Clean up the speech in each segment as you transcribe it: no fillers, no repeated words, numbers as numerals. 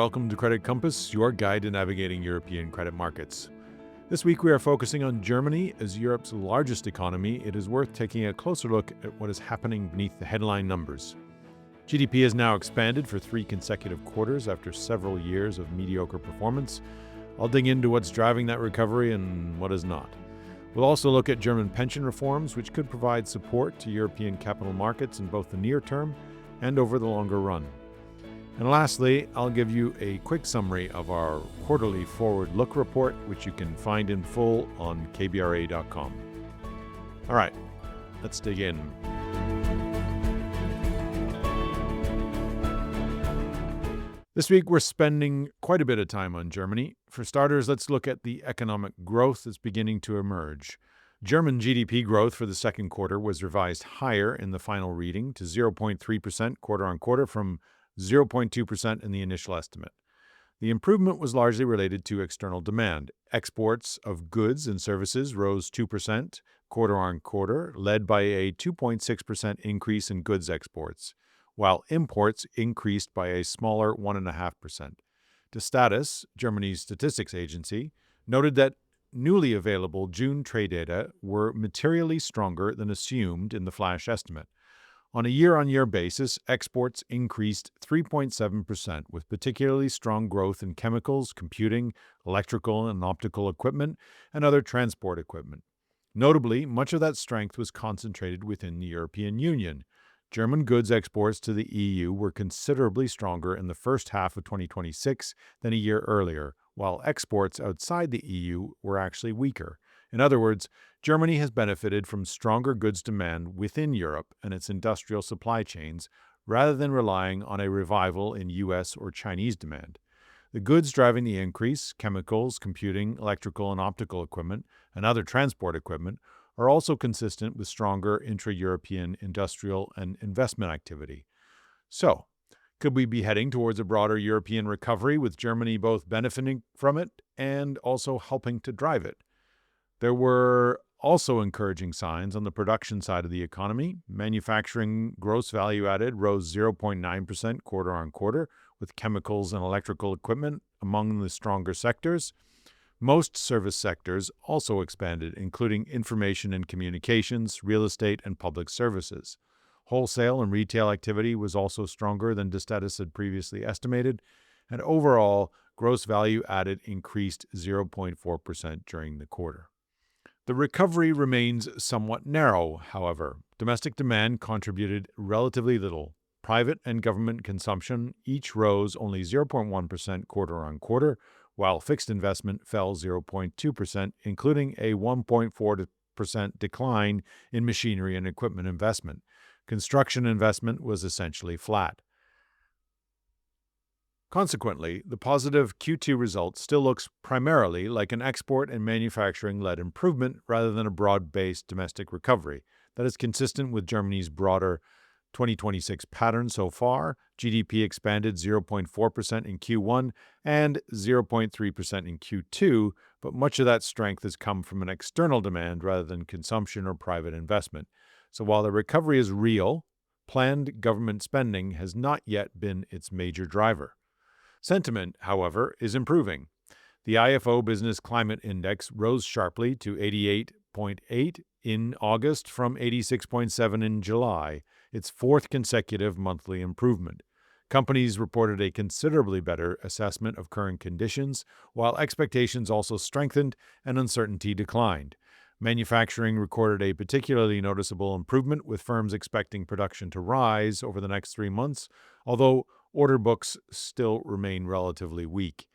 welcome to Credit Compass, your guide to navigating European credit markets. This week we are focusing on Germany. As Europe's largest economy, it is worth taking a closer look at what is happening beneath the headline numbers. GDP has now expanded for 3 consecutive quarters after several years of mediocre performance. I'll dig into what's driving that recovery and what is not. We'll also look at German pension reforms, which could provide support to European capital markets in both the near term and over the longer run. And lastly, I'll give you a quick summary of our quarterly forward look report, which you can find in full on KBRA.com. All right, let's dig in. This week, we're spending quite a bit of time on Germany. For starters, let's look at the economic growth that's beginning to emerge. German GDP growth for the second quarter was revised higher in the final reading to 0.3% quarter-on-quarter from 0.2% in the initial estimate. The improvement was largely related to external demand. Exports of goods and services rose 2% quarter-on-quarter, led by a 2.6% increase in goods exports, while imports increased by a smaller 1.5%. Strategist, Germany's statistics agency, noted that newly available June trade data were materially stronger than assumed in the flash estimate. On a year-on-year basis, exports increased 3.7%, with particularly strong growth in chemicals, computing, electrical and optical equipment, and other transport equipment. Notably, much of that strength was concentrated within the European Union. German goods exports to the EU were considerably stronger in the first half of 2026 than a year earlier, while exports outside the EU were actually weaker. In other words, Germany has benefited from stronger goods demand within Europe and its industrial supply chains, rather than relying on a revival in US or Chinese demand. The goods driving the increase, chemicals, computing, electrical and optical equipment, and other transport equipment, are also consistent with stronger intra-European industrial and investment activity. So, could we be heading towards a broader European recovery with Germany both benefiting from it and also helping to drive it? There were also encouraging signs on the production side of the economy. Manufacturing gross value added rose 0.9% quarter-on-quarter, with chemicals and electrical equipment among the stronger sectors. Most service sectors also expanded, including information and communications, real estate, and public services. Wholesale and retail activity was also stronger than Strategist had previously estimated, and overall, gross value added increased 0.4% during the quarter. The recovery remains somewhat narrow, however. Domestic demand contributed relatively little. Private and government consumption each rose only 0.1% quarter-on-quarter, while fixed investment fell 0.2%, including a 1.4% decline in machinery and equipment investment. Construction investment was essentially flat. Consequently, the positive Q2 result still looks primarily like an export and manufacturing-led improvement rather than a broad-based domestic recovery. That is consistent with Germany's broader 2026 pattern so far. GDP expanded 0.4% in Q1 and 0.3% in Q2, but much of that strength has come from an external demand rather than consumption or private investment. So while the recovery is real, planned government spending has not yet been its major driver. Sentiment, however, is improving. The IFO Business Climate Index rose sharply to 88.8 in August from 86.7 in July, its 4th consecutive monthly improvement. Companies reported a considerably better assessment of current conditions, while expectations also strengthened and uncertainty declined. Manufacturing recorded a particularly noticeable improvement, with firms expecting production to rise over the next 3 months, although order books still remain relatively weak.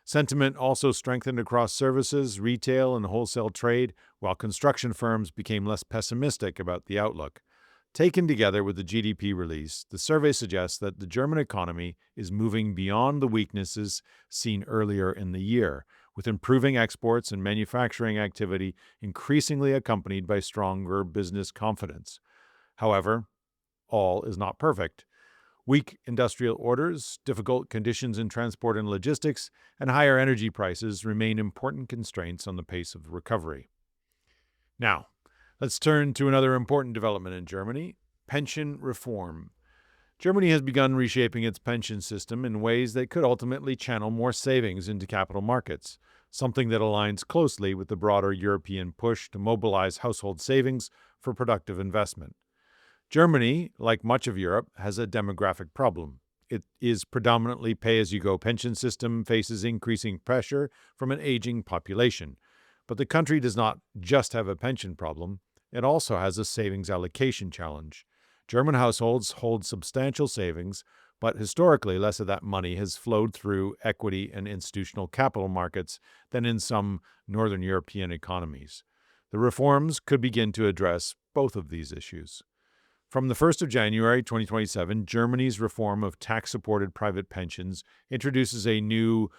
Sentiment also strengthened across services, retail, and wholesale trade, while construction firms became less pessimistic about the outlook. Taken together with the GDP release, the survey suggests that the German economy is moving beyond the weaknesses seen earlier in the year, with improving exports and manufacturing activity increasingly accompanied by stronger business confidence. However, all is not perfect. Weak industrial orders, difficult conditions in transport and logistics, and higher energy prices remain important constraints on the pace of the recovery. Now, let's turn to another important development in Germany: pension reform. Germany has begun reshaping its pension system in ways that could ultimately channel more savings into capital markets, something that aligns closely with the broader European push to mobilize household savings for productive investment. Germany, like much of Europe, has a demographic problem. It is predominantly pay-as-you-go pension system faces increasing pressure from an aging population. But the country does not just have a pension problem, it also has a savings allocation challenge. German households hold substantial savings, but historically less of that money has flowed through equity and institutional capital markets than in some Northern European economies. The reforms could begin to address both of these issues. From the 1st of January 2027, Germany's reform of tax-supported private pensions introduces a new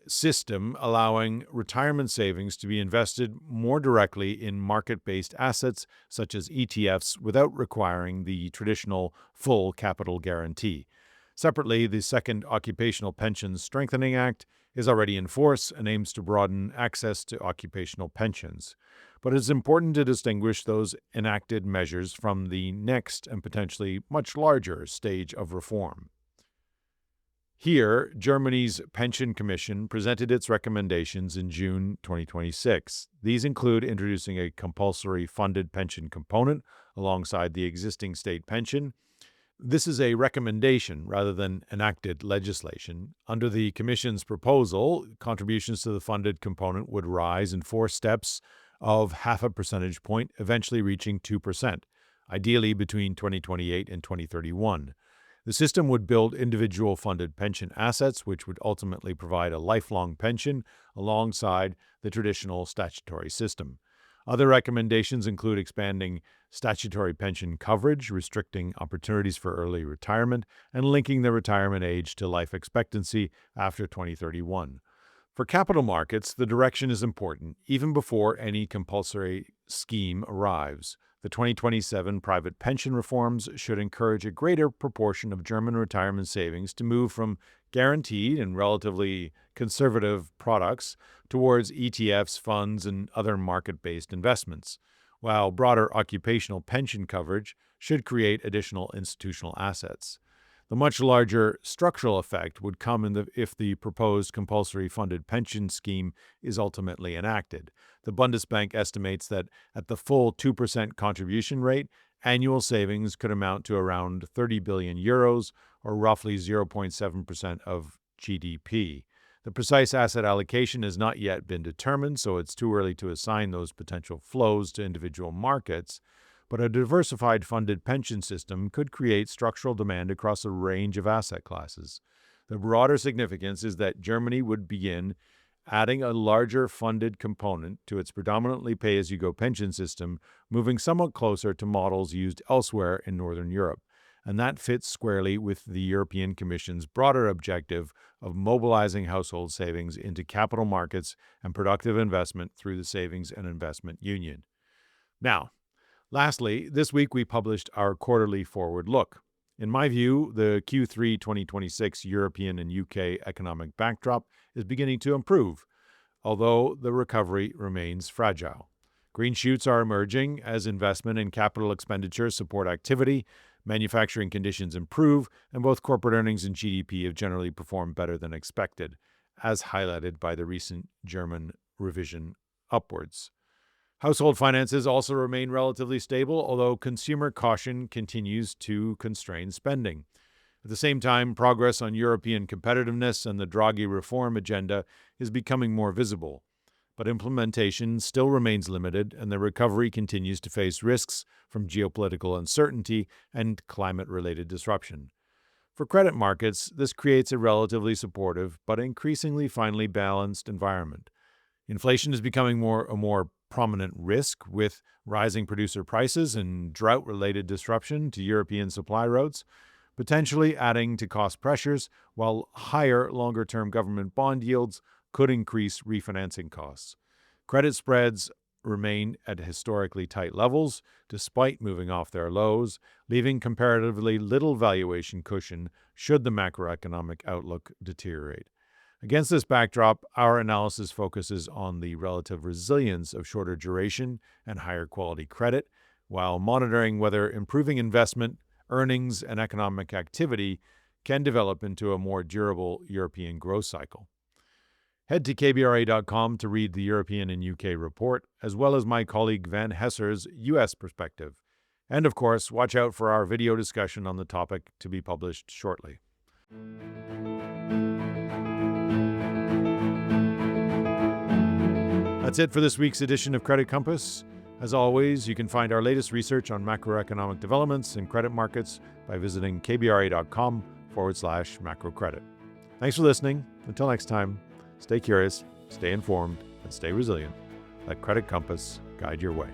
system allowing retirement savings to be invested more directly in market-based assets such as ETFs without requiring the traditional full capital guarantee. Separately, the Second Occupational Pensions Strengthening Act is already in force and aims to broaden access to occupational pensions. But it's important to distinguish those enacted measures from the next and potentially much larger stage of reform. Here, Germany's Pension Commission presented its recommendations in June 2026. These include introducing a compulsory funded pension component alongside the existing state pension. This is a recommendation rather than enacted legislation. Under the Commission's proposal, contributions to the funded component would rise in 4 steps of half a percentage point, eventually reaching 2%, ideally between 2028 and 2031. The system would build individual funded pension assets, which would ultimately provide a lifelong pension alongside the traditional statutory system. Other recommendations include expanding statutory pension coverage, restricting opportunities for early retirement, and linking the retirement age to life expectancy after 2031. For capital markets, the direction is important, even before any compulsory scheme arrives. The 2027 private pension reforms should encourage a greater proportion of German retirement savings to move from guaranteed and relatively conservative products towards ETFs, funds, and other market-based investments, while broader occupational pension coverage should create additional institutional assets. The much larger structural effect would come if the proposed compulsory funded pension scheme is ultimately enacted. The Bundesbank estimates that at the full 2% contribution rate, annual savings could amount to around 30 billion euros, or roughly 0.7% of GDP. The precise asset allocation has not yet been determined, so it's too early to assign those potential flows to individual markets. But a diversified funded pension system could create structural demand across a range of asset classes. The broader significance is that Germany would begin adding a larger funded component to its predominantly pay-as-you-go pension system, moving somewhat closer to models used elsewhere in Northern Europe. And that fits squarely with the European Commission's broader objective of mobilizing household savings into capital markets and productive investment through the Savings and Investment Union. Now, lastly, this week we published our quarterly forward look. In my view, the Q3 2026 European and UK economic backdrop is beginning to improve, although the recovery remains fragile. Green shoots are emerging as investment and capital expenditures support activity, manufacturing conditions improve, and both corporate earnings and GDP have generally performed better than expected, as highlighted by the recent German revision upwards. Household finances also remain relatively stable, although consumer caution continues to constrain spending. At the same time, progress on European competitiveness and the Draghi reform agenda is becoming more visible. But implementation still remains limited, and the recovery continues to face risks from geopolitical uncertainty and climate-related disruption. For credit markets, this creates a relatively supportive but increasingly finely balanced environment. Inflation is becoming a more prominent risk, with rising producer prices and drought-related disruption to European supply routes, potentially adding to cost pressures, while higher longer-term government bond yields could increase refinancing costs. Credit spreads remain at historically tight levels, despite moving off their lows, leaving comparatively little valuation cushion should the macroeconomic outlook deteriorate. Against this backdrop, our analysis focuses on the relative resilience of shorter duration and higher quality credit, while monitoring whether improving investment, earnings and economic activity can develop into a more durable European growth cycle. Head to KBRA.com to read the European and UK report, as well as my colleague Van Hesser's US perspective. And of course, watch out for our video discussion on the topic to be published shortly. That's it for this week's edition of Credit Compass. As always, you can find our latest research on macroeconomic developments and credit markets by visiting kbra.com/macrocredit. Thanks for listening. Until next time, stay curious, stay informed, and stay resilient. Let Credit Compass guide your way.